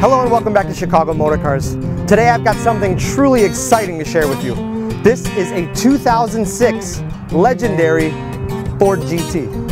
Hello and welcome back to Chicago Motorcars. Today I've got something truly exciting to share with you. This is a 2006 legendary Ford GT.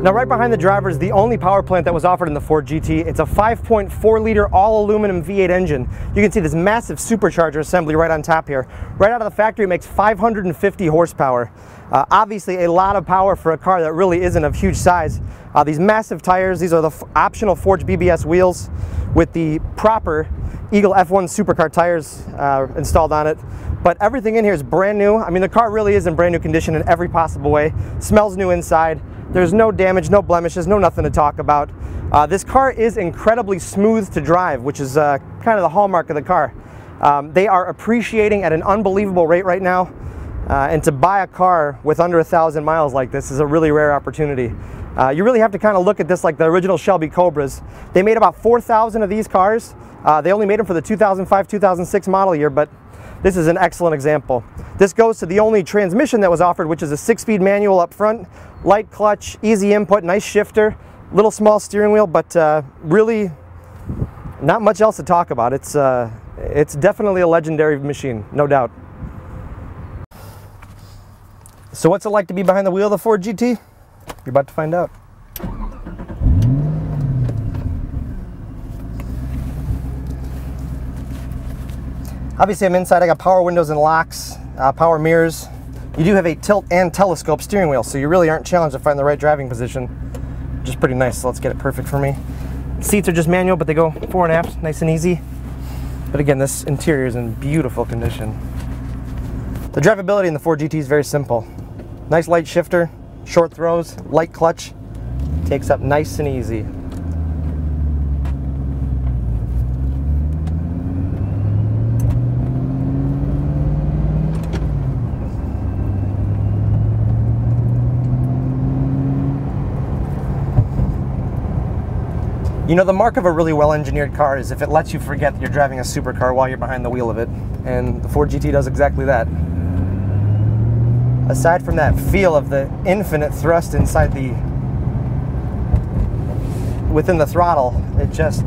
Now right behind the driver is the only power plant that was offered in the Ford GT. It's a 5.4 liter all aluminum V8 engine. You can see this massive supercharger assembly right on top here. Right out of the factory it makes 550 horsepower. Obviously a lot of power for a car that really isn't of huge size. These massive tires, these are the optional Forged BBS wheels with the proper Eagle F1 supercar tires installed on it. But everything in here is brand new. I mean, the car really is in brand new condition in every possible way. Smells new inside. There's no damage, no blemishes, no nothing to talk about. This car is incredibly smooth to drive, which is kind of the hallmark of the car. They are appreciating at an unbelievable rate right now, and to buy a car with under 1,000 miles like this is a really rare opportunity. You really have to kind of look at this like the original Shelby Cobras. They made about 4,000 of these cars. They only made them for the 2005-2006 model year, but this is an excellent example. This goes to the only transmission that was offered, which is a 6-speed manual up front, light clutch, easy input, nice shifter, little small steering wheel, but really not much else to talk about. It's definitely a legendary machine, no doubt. So what's it like to be behind the wheel of the Ford GT? You're about to find out. Obviously I'm inside, I got power windows and locks, power mirrors. You do have a tilt and telescope steering wheel, so you really aren't challenged to find the right driving position, which is pretty nice, so let's get it perfect for me. Seats are just manual, but they go fore and aft, nice and easy. But again, this interior is in beautiful condition. The drivability in the Ford GT is very simple. Nice light shifter, short throws, light clutch, takes up nice and easy. You know, the mark of a really well-engineered car is if it lets you forget that you're driving a supercar while you're behind the wheel of it, and the Ford GT does exactly that. Aside from that feel of the infinite thrust inside within the throttle, it just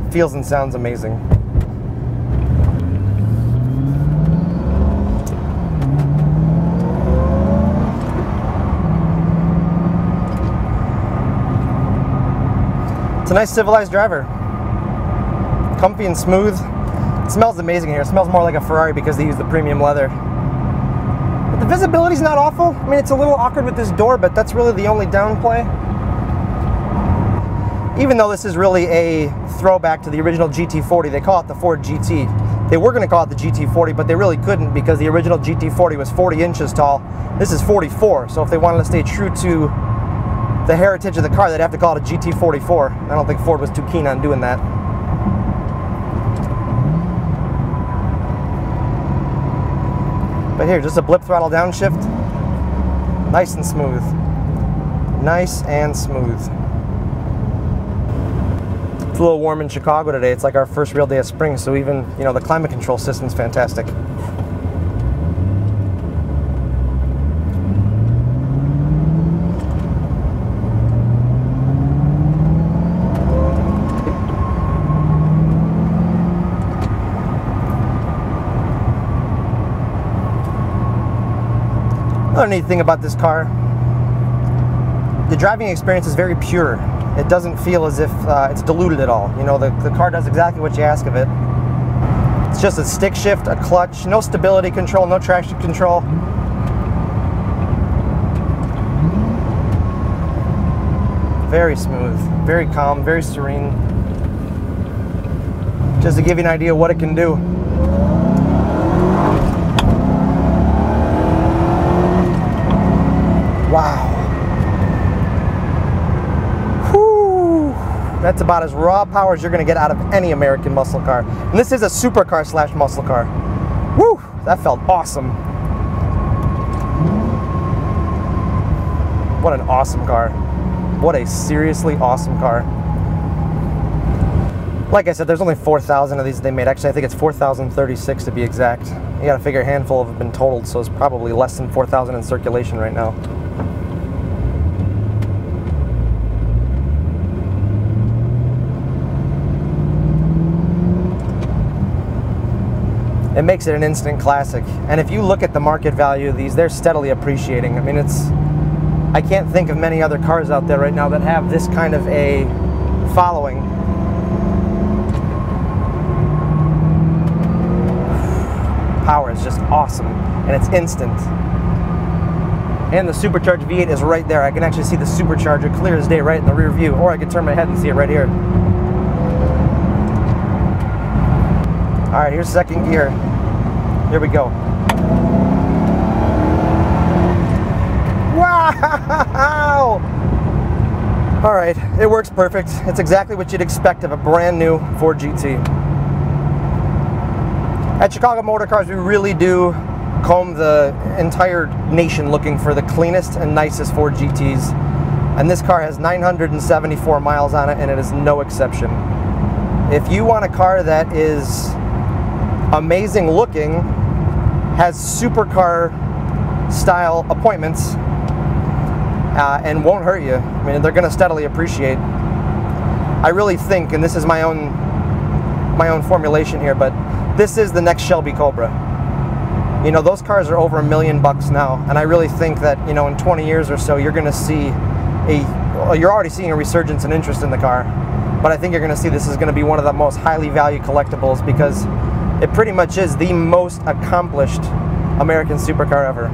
feels and sounds amazing. It's a nice civilized driver. Comfy and smooth. It smells amazing here. It smells more like a Ferrari because they use the premium leather. But the visibility's not awful. I mean, it's a little awkward with this door, but that's really the only downplay. Even though this is really a throwback to the original GT40, they call it the Ford GT. They were going to call it the GT40, but they really couldn't because the original GT40 was 40 inches tall. This is 44, so if they wanted to stay true to the heritage of the car, they'd have to call it a GT44. I don't think Ford was too keen on doing that. But here, just a blip throttle downshift. Nice and smooth. Nice and smooth. It's a little warm in Chicago today. It's like our first real day of spring, so even, you know, the climate control system's fantastic. Another neat thing about this car, the driving experience is very pure. It doesn't feel as if it's diluted at all. You know, the car does exactly what you ask of it. It's just a stick shift, a clutch, no stability control, no traction control. Very smooth, very calm, very serene. Just to give you an idea of what it can do. Wow. Whew. That's about as raw power as you're going to get out of any American muscle car. And this is a supercar slash muscle car. Woo! That felt awesome. What an awesome car. What a seriously awesome car. Like I said, there's only 4,000 of these they made. Actually, I think it's 4,036 to be exact. You gotta figure a handful have been totaled, so it's probably less than 4,000 in circulation right now. It makes it an instant classic. And if you look at the market value of these, they're steadily appreciating. I mean, I can't think of many other cars out there right now that have this kind of a following. Power is just awesome, and it's instant. And the supercharged V8 is right there. I can actually see the supercharger clear as day right in the rear view, or I can turn my head and see it right here. All right, here's second gear. Here we go. Wow! All right, it works perfect. It's exactly what you'd expect of a brand new Ford GT. At Chicago Motor Cars, we really do comb the entire nation looking for the cleanest and nicest Ford GTs. And this car has 974 miles on it, and it is no exception. If you want a car that is amazing looking, has supercar style appointments, and won't hurt you, I mean, they're going to steadily appreciate. I really think, and this is my own formulation here, but this is the next Shelby Cobra. You know, those cars are over $1 million now, and I really think that, you know, in 20 years or so, you're going to see you're already seeing a resurgence in interest in the car, but I think you're going to see this is going to be one of the most highly valued collectibles, because it pretty much is the most accomplished American supercar ever.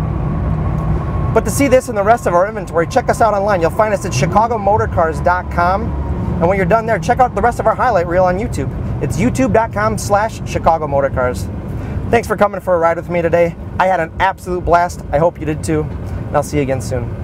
But to see this and the rest of our inventory, check us out online. You'll find us at ChicagoMotorCars.com, and when you're done there, check out the rest of our highlight reel on YouTube. It's youtube.com/ChicagoMotorCars. Thanks for coming for a ride with me today. I had an absolute blast. I hope you did too, and I'll see you again soon.